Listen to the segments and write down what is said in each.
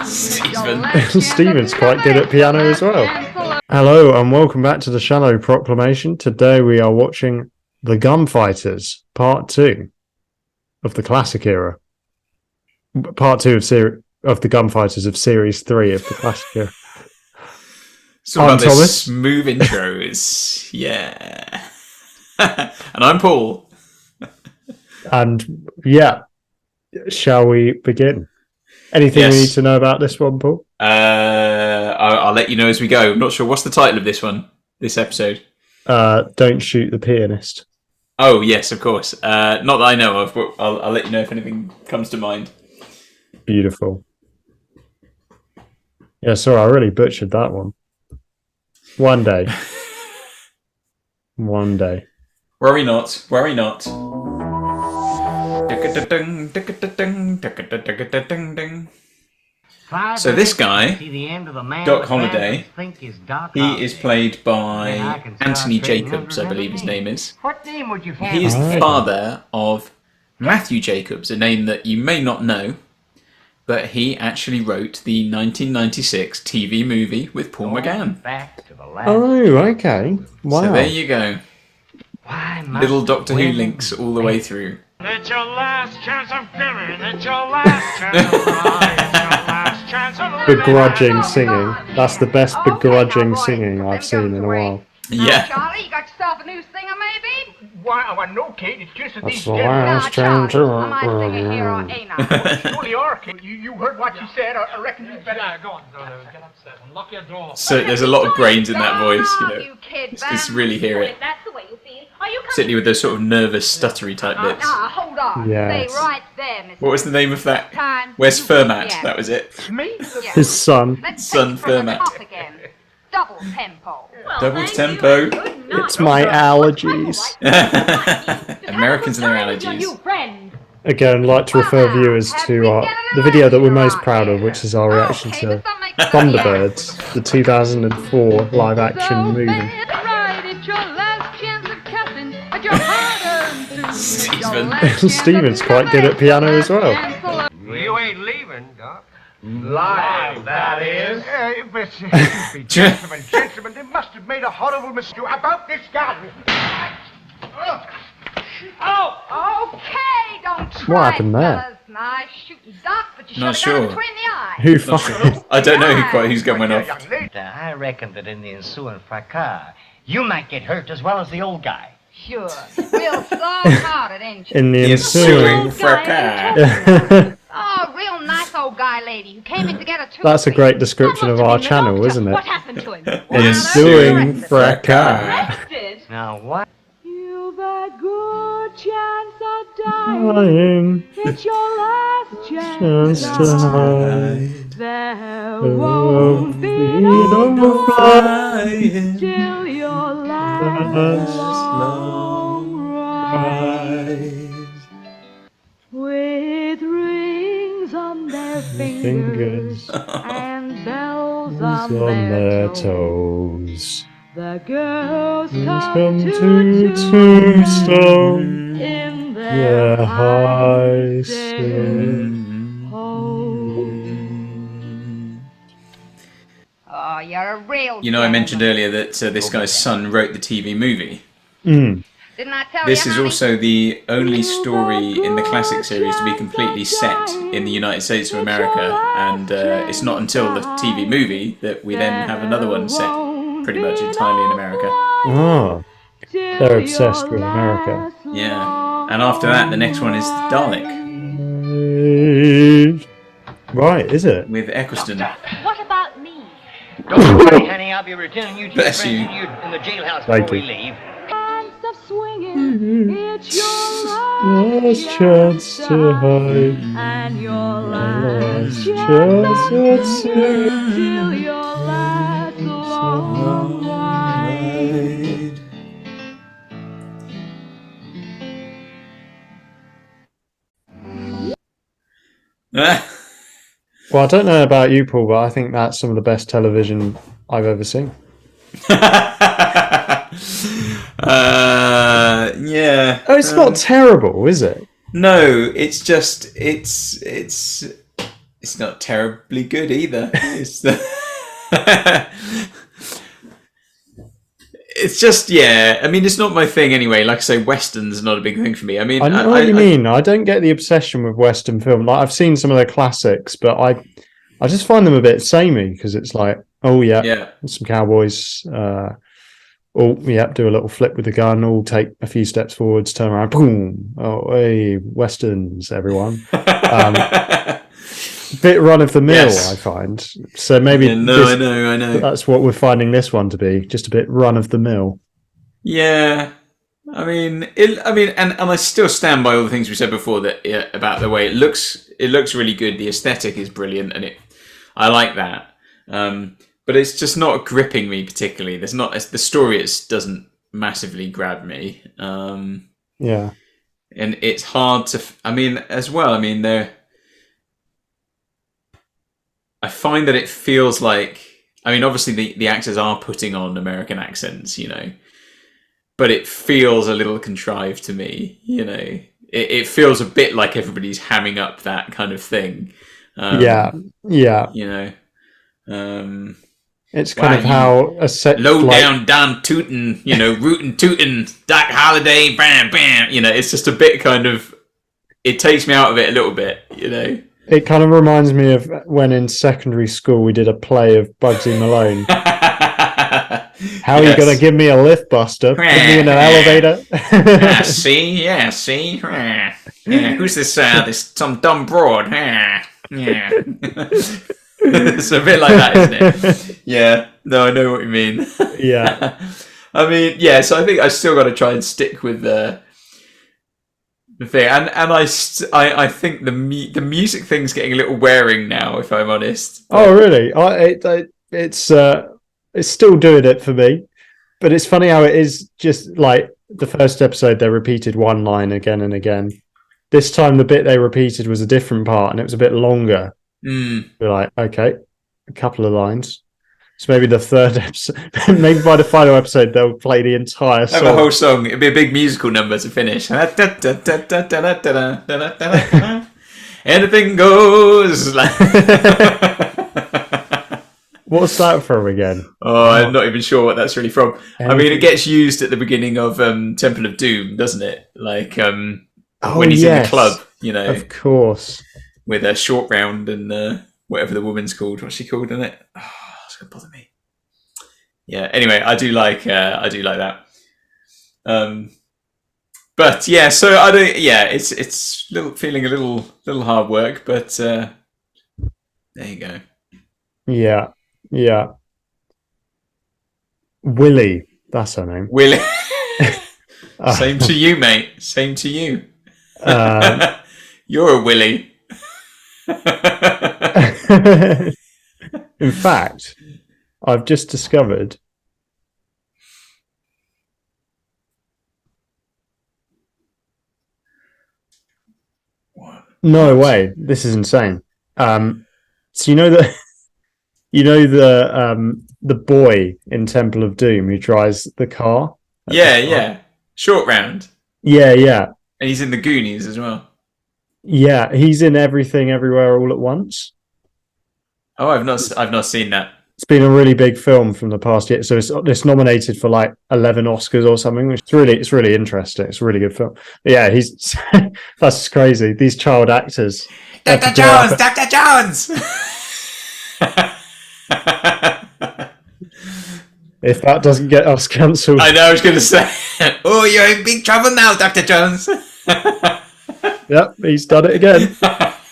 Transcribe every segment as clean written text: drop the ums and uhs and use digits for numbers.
Stephen's quite good at piano as well. Hello and welcome back to the Shallow Proclamation. Today we are watching The Gunfighters, Part 2 of the classic era. Part 2 of The Gunfighters of Series 3 of the classic era. So about this smooth intros. Yeah. And I'm Paul. And yeah, shall we begin? Anything we need to know about this one, Paul? I'll let you know as we go. I'm not sure. What's the title of this one, this episode? Don't Shoot the Pianist. Oh, yes, of course. Not that I know of, but I'll let you know if anything comes to mind. Beautiful. Yeah, sorry, I really butchered that one. One day. One day. Worry not. Worry not. So this guy, Doc Holliday, he is played by Anthony Jacobs, I believe his name is. He is the father of Matthew Jacobs, a name that you may not know, but he actually wrote the 1996 TV movie with Paul McGann. Oh, okay. Wow. So there you go. Little Doctor Who links all the way through. It's your last chance of giving. It's your last chance of crying. It's your last chance of living. Begrudging singing. That's the best begrudging singing I've seen in a while. Yeah. Charlie, you got yourself a new singer, maybe? Why, no, Kate. It's just that these the last chance of am I singing here or ain't I? surely are, Kate. You heard what you said. I reckon you better. Yeah, go on, Dodo. Get upset and lock your door. So there's a lot of grains in that voice, you know. You kid, Just really hear it. That's the way you feel. Are you Particularly with those sort of nervous, stuttery type bits. hold on. Yes. Stay right there, Mr. What was the name of that? Time. Where's Fermat? Yeah. That was it. Me? Yeah. His son. Let's Son take it from the Fermat. top again. Double tempo. Double tempo. It's my allergies. Americans and their allergies. Again, I'd like to refer viewers to the video that we're most proud of, which is our reaction to Thunderbirds, the 2004 live-action movie. Stephen's quite good at piano as well. You ain't leaving, Doc. Live, that is. Gentlemen, they must have made a horrible mistake about this guy. Oh, okay, don't try. What happened there? fellas. Nice shooting, Doc, but you Not should have sure. got him between the eyes. Who fired? I don't know who's going off. I reckon that in the ensuing fracas, you might get hurt as well as the old guy. Sure. Real soft-hearted, ain't you? In the ensuing. Fracas. Oh, real nice old guy lady who came in to get a tooth. That's a great description of our channel, isn't it? What happened to him? Ensuing fracas. Arrested. Now what? You've a good chance of dying. Dying. It's your last Chance chance to to hide. There Won't won't be be no no flying. till your last long ride. With rings on their fingers and bells on their toes. toes. The girls Come come to to tombstone. in Yeah, their high high sin. Oh, you're a real You know, I mentioned gentleman. earlier that this guy's son wrote the TV movie. Mm. Didn't I tell This you, is honey? also the only story in the classic series to be completely set in the United States of America, and it's not until the TV movie that we then have another one set pretty much entirely in America. Oh, they're obsessed with America. Yeah, and after that, the next one is Dalek Right, is it? with Eccleston. What about me? Don't worry, honey. I'll be returning you to your Bless friends you. in the jailhouse Thank before we you. leave. Chance of swinging, it's your Last chance to hide. and your last Last chance chance at till your last long ride. Well, I don't know about you, Paul, but I think that's some of the best television I've ever seen. Yeah. Oh, it's not terrible, is it? No, it's just it's it's not terribly good either. It's it's just, yeah. I mean, it's not my thing anyway. Like I say, Western's not a big thing for me. I mean, I know what you mean. I don't get the obsession with Western film. Like, I've seen some of their classics, but I just find them a bit samey because it's like, oh yeah, some cowboys. Oh yeah, do a little flip with the gun. All take a few steps forwards, turn around, boom. Oh hey, Westerns, everyone. Bit run of the mill, I find. So maybe I know. That's what we're finding this one to be, just a bit run of the mill. Yeah, I mean, and I still stand by all the things we said before that about the way it looks. It looks really good. The aesthetic is brilliant, and I like that. But it's just not gripping me particularly. The story doesn't massively grab me. Yeah, and it's hard to. I mean, as well. I mean, I find that it feels like, I mean, obviously the actors are putting on American accents, you know, but it feels a little contrived to me, you know. It feels a bit like everybody's hamming up that kind of thing. Yeah. You know, it's kind of how a set low down Don Tootin', you know, rootin' tootin', Doc Holliday, bam bam, you know. It's just a bit kind of, it takes me out of it a little bit, you know. It kind of reminds me of when in secondary school we did a play of Bugsy Malone. How are you going to give me a lift, Buster? Put me in an elevator? See? Yeah. Who's this? This some dumb broad? Yeah. It's a bit like that, isn't it? Yeah. No, I know what you mean. Yeah. I mean, yeah. So I think I still got to try and stick with the thing, and I think the music thing's getting a little wearing now, if I'm honest. But... Oh, really? It's still doing it for me, but it's funny how it is just like the first episode they repeated one line again and again. This time the bit they repeated was a different part, and it was a bit longer. We're like, okay, a couple of lines. So maybe the third episode, maybe by the final episode, they'll play the entire song. Have a whole song. It'd be a big musical number to finish. Anything goes. What's that from again? Oh, I'm not even sure what that's really from. I mean, it gets used at the beginning of Temple of Doom, doesn't it? Like when he's in the club, you know. Of course. With a short round and whatever the woman's called. What's she called in it? Oh, it's gonna bother me. Yeah. Anyway, I do like that. But yeah, so I don't. Yeah, it's feeling a little hard work, but there you go. Yeah. Willie, that's her name. Willie. Same to you, mate. Same to you. You're a Willie. In fact, I've just discovered what? No way, this is insane. So you know the boy in Temple of Doom who drives the car? Yeah. Short round. Yeah. And he's in the Goonies as well. Yeah, he's in Everything Everywhere All at Once. Oh, I've not seen that. It's been a really big film from the past year, so it's nominated for like 11 Oscars or something. It's really interesting. It's a really good film. But yeah, he's that's crazy. These child actors. Dr. Jones. If that doesn't get us cancelled, I know. I was going to say, oh, you're in big trouble now, Dr. Jones. Yep, he's done it again.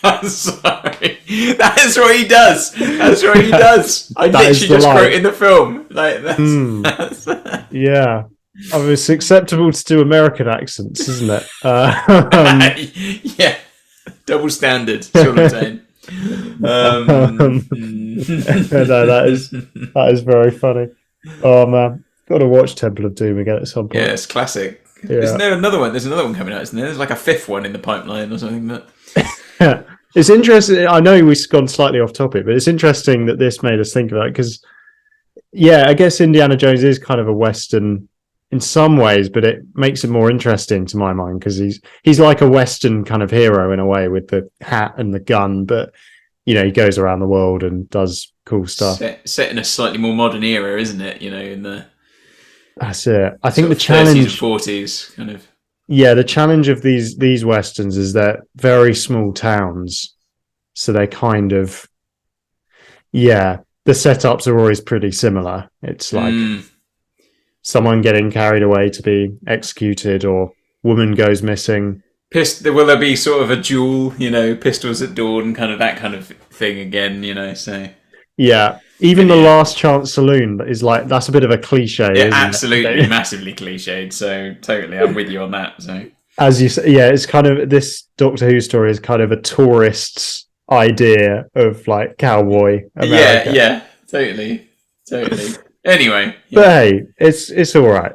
I'm sorry. That is what he does. That's what he does. I literally just quoted the film. Like that's... Yeah. I mean, it's acceptable to do American accents, isn't it? Yeah. Double standard. That's what I'm saying. No, that is very funny. Oh man, got to watch Temple of Doom again at some point. Yeah, it's classic. Yeah. Isn't there another one? There's another one coming out, isn't there? There's like a fifth one in the pipeline or something. But it's interesting. I know we've gone slightly off topic, but it's interesting that this made us think about it because, yeah, I guess Indiana Jones is kind of a Western in some ways, but it makes it more interesting to my mind because he's like a Western kind of hero in a way with the hat and the gun, but he goes around the world and does cool stuff. Set in a slightly more modern era, isn't it? In the that's it. I think the 30s challenge and 40s kind of. Yeah, the challenge of these westerns is they're very small towns, so they kind of the setups are always pretty similar. It's like someone getting carried away to be executed, or woman goes missing. Will there be sort of a duel, pistols at dawn, kind of that kind of thing again, so... Yeah, even the Last Chance Saloon is like, that's a bit of a cliche, yeah, isn't absolutely, it? massively cliched, so totally, I'm with you on that, so... As you say, it's kind of, this Doctor Who story is kind of a tourist's idea of, like, cowboy America. Yeah, totally. Anyway... But hey, it's alright.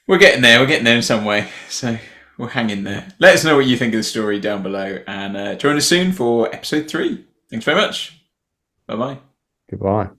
We're getting there in some way, so... We'll hang in there. Let us know what you think of the story down below, and join us soon for episode 3. Thanks very much. Bye-bye. Goodbye.